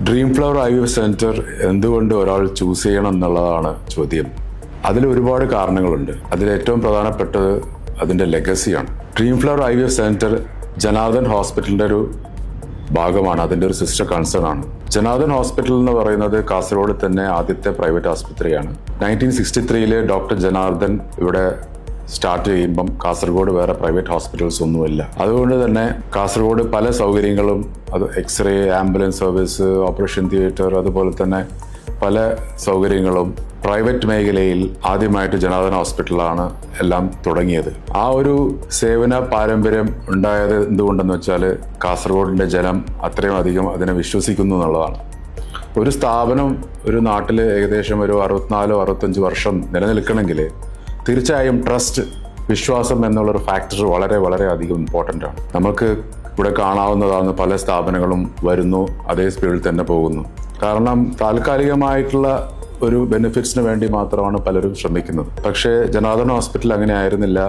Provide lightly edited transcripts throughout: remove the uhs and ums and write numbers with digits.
Dream flower IVF centre എന്തുകൊണ്ട് ഒരാൾ choose ചെയ്യണം എന്നുള്ളതാണ് ചോദ്യം. അതിൽ ഒരുപാട് കാരണങ്ങളുണ്ട്. അതിൽ ഏറ്റവും പ്രധാനപ്പെട്ടത് അതിൻ്റെ ലെഗസിയാണ്. Dream flower IVF centre Janardhan ഹോസ്പിറ്റലിൻ്റെ ഒരു ഭാഗമാണ്, അതിൻ്റെ ഒരു സിസ്റ്റർ കൺസേൺ ആണ്. ജനാർദ്ദൻ ഹോസ്പിറ്റൽ എന്ന് പറയുന്നത് കാസർഗോഡ് തന്നെ ആദ്യത്തെ പ്രൈവറ്റ് ആസ്പത്രിയാണ്. 1963 ഡോക്ടർ ജനാർദ്ദൻ ഇവിടെ സ്റ്റാർട്ട് ചെയ്യുമ്പം കാസർഗോഡ് വേറെ പ്രൈവറ്റ് ഹോസ്പിറ്റൽസ് ഒന്നുമില്ല. അതുകൊണ്ട് തന്നെ കാസർഗോഡ് പല സൗകര്യങ്ങളും, അത് x ray, ambulance service, operation theatre, അതുപോലെ തന്നെ പല സൗകര്യങ്ങളും പ്രൈവറ്റ് മേഖലയിൽ ആദ്യമായിട്ട് ജനാർദ്ദൻ ഹോസ്പിറ്റലാണ് എല്ലാം തുടങ്ങിയത്. ആ ഒരു സേവന പാരമ്പര്യം ഉണ്ടായത് എന്തുകൊണ്ടെന്ന് വെച്ചാൽ കാസർഗോഡിൻ്റെ ജനം അത്രയും അധികം അതിനെ വിശ്വസിക്കുന്നു എന്നുള്ളതാണ്. ഒരു സ്ഥാപനം ഒരു നാട്ടിൽ ഏകദേശം ഒരു 64-65 വർഷം നിലനിൽക്കണമെങ്കിൽ തീർച്ചയായും ട്രസ്റ്റ്, വിശ്വാസം എന്നുള്ളൊരു ഫാക്ടർ വളരെ വളരെ അധികം ഇമ്പോർട്ടൻ്റ് ആണ്. നമുക്ക് ഇവിടെ കാണാവുന്നതാണ്, പല സ്ഥാപനങ്ങളും വരുന്നു, അതേ സ്പീഡിൽ തന്നെ പോകുന്നു. കാരണം താൽക്കാലികമായിട്ടുള്ള ഒരു ബെനിഫിറ്റ്സിന് വേണ്ടി മാത്രമാണ് പലരും ശ്രമിക്കുന്നത്. പക്ഷേ ജനാർദ്ദൻ ഹോസ്പിറ്റൽ അങ്ങനെ ആയിരുന്നില്ല.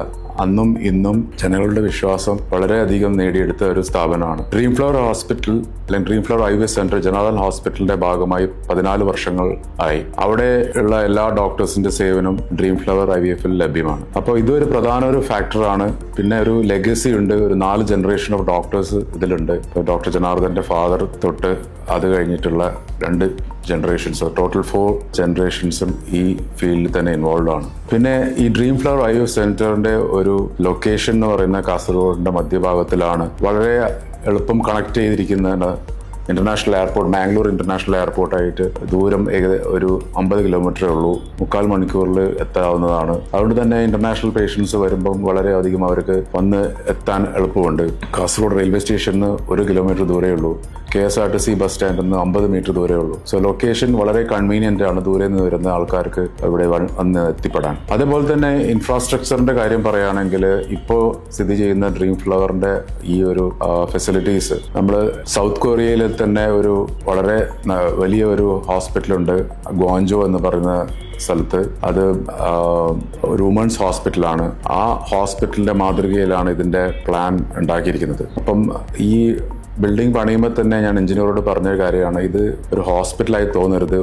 അന്നും ഇന്നും ജനങ്ങളുടെ വിശ്വാസം വളരെയധികം നേടിയെടുത്ത ഒരു സ്ഥാപനമാണ്. ഡ്രീം ഫ്ലവർ ഹോസ്പിറ്റൽ അല്ലെങ്കിൽ dream flower IVF centre Janardhan ഹോസ്പിറ്റലിന്റെ ഭാഗമായി 14 വർഷങ്ങൾ ആയി. അവിടെ ഉള്ള എല്ലാ ഡോക്ടേഴ്സിന്റെ സേവനം ഡ്രീം ഫ്ലവർ IVF ലഭ്യമാണ്. അപ്പോൾ ഇതൊരു പ്രധാന ഒരു ഫാക്ടറാണ്. പിന്നെ ഒരു ലെഗസി ഉണ്ട്. ഒരു 4 ജനറേഷൻ ഓഫ് ഡോക്ടേഴ്സ് ഇതിലുണ്ട്. ഡോക്ടർ ജനാർദ്ദന്റെ ഫാദർ തൊട്ട് അത് കഴിഞ്ഞിട്ടുള്ള 2 ജനറേഷൻസ്, ടോട്ടൽ 4 ജനറേഷൻസും ഈ ഫീൽഡിൽ തന്നെ ഇൻവോൾവ് ആണ്. പിന്നെ ഈ ഡ്രീം ഫ്ലവർ IVF സെന്ററിന്റെ ഒരു ലൊക്കേഷൻ എന്ന് പറയുന്ന കാസർഗോഡിന്റെ മധ്യഭാഗത്തിലാണ്. വളരെ എളുപ്പം കണക്ട് ചെയ്തിരിക്കുന്ന ഇന്റർനാഷണൽ എയർപോർട്ട്, മാംഗ്ലൂർ ഇന്റർനാഷണൽ എയർപോർട്ടായിട്ട് ദൂരം ഒരു 50 കിലോമീറ്ററേ ഉള്ളൂ. 3/4 മണിക്കൂറിൽ എത്താവുന്നതാണ്. അതുകൊണ്ട് തന്നെ ഇന്റർനാഷണൽ പേഷ്യൻസ് വരുമ്പം വളരെയധികം അവർക്ക് വന്ന് എത്താൻ എളുപ്പമുണ്ട്. കാസർഗോഡ് റെയിൽവേ സ്റ്റേഷന് 1 കിലോമീറ്റർ ദൂരേ ഉള്ളൂ. KSRTC ബസ് സ്റ്റാൻഡിൽ നിന്ന് 50 മീറ്റർ ദൂരേ ഉള്ളൂ. സോ ലൊക്കേഷൻ വളരെ കൺവീനിയന്റ് ആണ് ദൂരെ നിന്ന് വരുന്ന ആൾക്കാർക്ക് ഇവിടെ വന്ന് എത്തിപ്പെടാൻ. അതേപോലെ തന്നെ ഇൻഫ്രാസ്ട്രക്ചറിന്റെ കാര്യം പറയുകയാണെങ്കിൽ ഇപ്പോൾ സ്ഥിതി ചെയ്യുന്ന ഡ്രീം ഫ്ലവറിന്റെ ഈ ഒരു ഫെസിലിറ്റീസ്, നമ്മൾ സൗത്ത് കൊറിയയിൽ തന്നെ ഒരു വളരെ വലിയ ഒരു ഹോസ്പിറ്റലുണ്ട്, ഗ്വാഞ്ചോ എന്ന് പറയുന്ന സ്ഥലത്ത്. അത് ഒരു വുമൺസ് ഹോസ്പിറ്റലാണ്. ആ ഹോസ്പിറ്റലിന്റെ മാതൃകയിലാണ് ഇതിന്റെ പ്ലാൻ ഉണ്ടാക്കിയിരിക്കുന്നത്. അപ്പം ഈ ബിൽഡിംഗ് പണിയുമ്പോൾ തന്നെ ഞാൻ എഞ്ചിനീയറോട് പറഞ്ഞൊരു കാര്യമാണ്, ഇത് ഒരു ഹോസ്പിറ്റലായി തോന്നരുത്.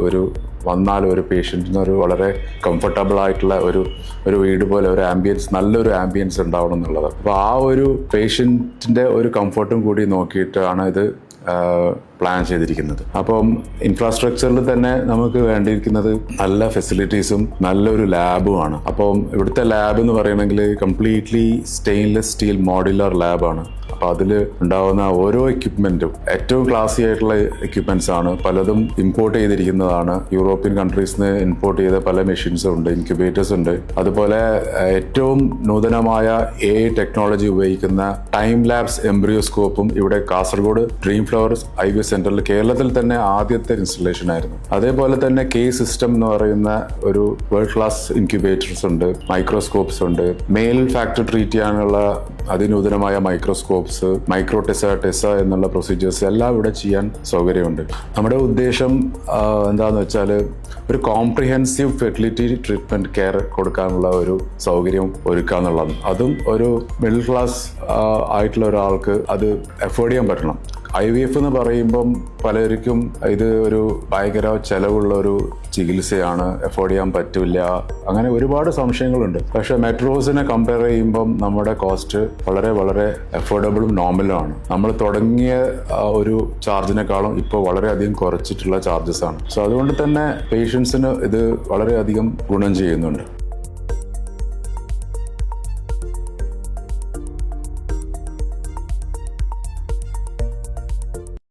വന്നാൽ ഒരു പേഷ്യൻറ്റിന് ഒരു വളരെ കംഫർട്ടബിൾ ആയിട്ടുള്ള ഒരു വീട് പോലെ ഒരു ആംബിയൻസ്, നല്ലൊരു ആംബിയൻസ് ഉണ്ടാവണം എന്നുള്ളത്. അപ്പോൾ ആ ഒരു പേഷ്യൻറ്റിൻ്റെ ഒരു കംഫർട്ടും കൂടി നോക്കിയിട്ടാണ് ഇത് പ്ലാൻ ചെയ്തിരിക്കുന്നത്. അപ്പം ഇൻഫ്രാസ്ട്രക്ചറിൽ തന്നെ നമുക്ക് വേണ്ടിയിരിക്കുന്നത് നല്ല ഫെസിലിറ്റീസും നല്ലൊരു ലാബുമാണ്. അപ്പം ഇവിടുത്തെ ലാബ് എന്ന് പറയണമെങ്കിൽ കംപ്ലീറ്റ്ലി സ്റ്റെയിൻലെസ് സ്റ്റീൽ മോഡുലാർ ലാബാണ്. അപ്പോൾ അതിൽ ഉണ്ടാകുന്ന ഓരോ എക്യുപ്മെൻറ്റും ഏറ്റവും ക്ലാസി ആയിട്ടുള്ള എക്യുപ്മെൻറ്റ്സ് ആണ്. പലതും ഇമ്പോർട്ട് ചെയ്തിരിക്കുന്നതാണ്. യൂറോപ്യൻ കൺട്രീസിൽ നിന്ന് ഇമ്പോർട്ട് ചെയ്ത പല മെഷീൻസും ഉണ്ട്, ഇൻക്യുബേറ്റേഴ്സ് ഉണ്ട്. അതുപോലെ ഏറ്റവും നൂതനമായ AI ടെക്നോളജി ഉപയോഗിക്കുന്ന ടൈം ലാബ്സ് എംബ്രിയോസ്കോപ്പും ഇവിടെ കാസർഗോഡ് ഡ്രീം ഫ്ലവേഴ്സ് IVF സെന്ററിൽ കേരളത്തിൽ തന്നെ ആദ്യത്തെ ഇൻസ്റ്റലേഷൻ ആയിരുന്നു. അതേപോലെ തന്നെ സിസ്റ്റം എന്ന് പറയുന്ന ഒരു വേൾഡ് ക്ലാസ് ഇൻക്യുബേറ്റേഴ്സ് ഉണ്ട്, മൈക്രോസ്കോപ്സ് ഉണ്ട്. മെയിൽ ഫാക്ടർ ട്രീറ്റ് ചെയ്യാനുള്ള അതിനൂതനമായ മൈക്രോസ്കോപ്സ്, മൈക്രോ ടെസ എന്നുള്ള പ്രൊസീജിയേഴ്സ് എല്ലാം ഇവിടെ ചെയ്യാൻ സൗകര്യമുണ്ട്. നമ്മുടെ ഉദ്ദേശം എന്താന്ന് വെച്ചാൽ ഒരു കോംപ്രിഹെൻസീവ് ഫെർട്ടിലിറ്റി ട്രീറ്റ്മെന്റ് കെയർ കൊടുക്കാനുള്ള ഒരു സൗകര്യം ഒരുക്കുക എന്നുള്ളതാണ്. അതും ഒരു മിഡിൽ ക്ലാസ് ആയിട്ടുള്ള ഒരാൾക്ക് അത് അഫോർഡ് ചെയ്യാൻ പറ്റണം. IVF എന്ന് പറയുമ്പം പലർക്കും ഇത് ഒരു ഭയങ്കര ചെലവുള്ള ഒരു ചികിത്സയാണ്, അഫോർഡ് ചെയ്യാൻ പറ്റില്ല, അങ്ങനെ ഒരുപാട് സംശയങ്ങളുണ്ട്. പക്ഷേ മെട്രോസിനെ കമ്പയർ ചെയ്യുമ്പം നമ്മുടെ കോസ്റ്റ് വളരെ വളരെ അഫോർഡബിളും നോർമലുമാണ്. നമ്മൾ തുടങ്ങിയ ഒരു ചാർജിനേക്കാളും ഇപ്പോൾ വളരെയധികം കുറച്ചിട്ടുള്ള ചാർജസ് ആണ്. സോ അതുകൊണ്ട് തന്നെ പേഷ്യൻസിന് ഇത് വളരെയധികം ഗുണം ചെയ്യുന്നുണ്ട്.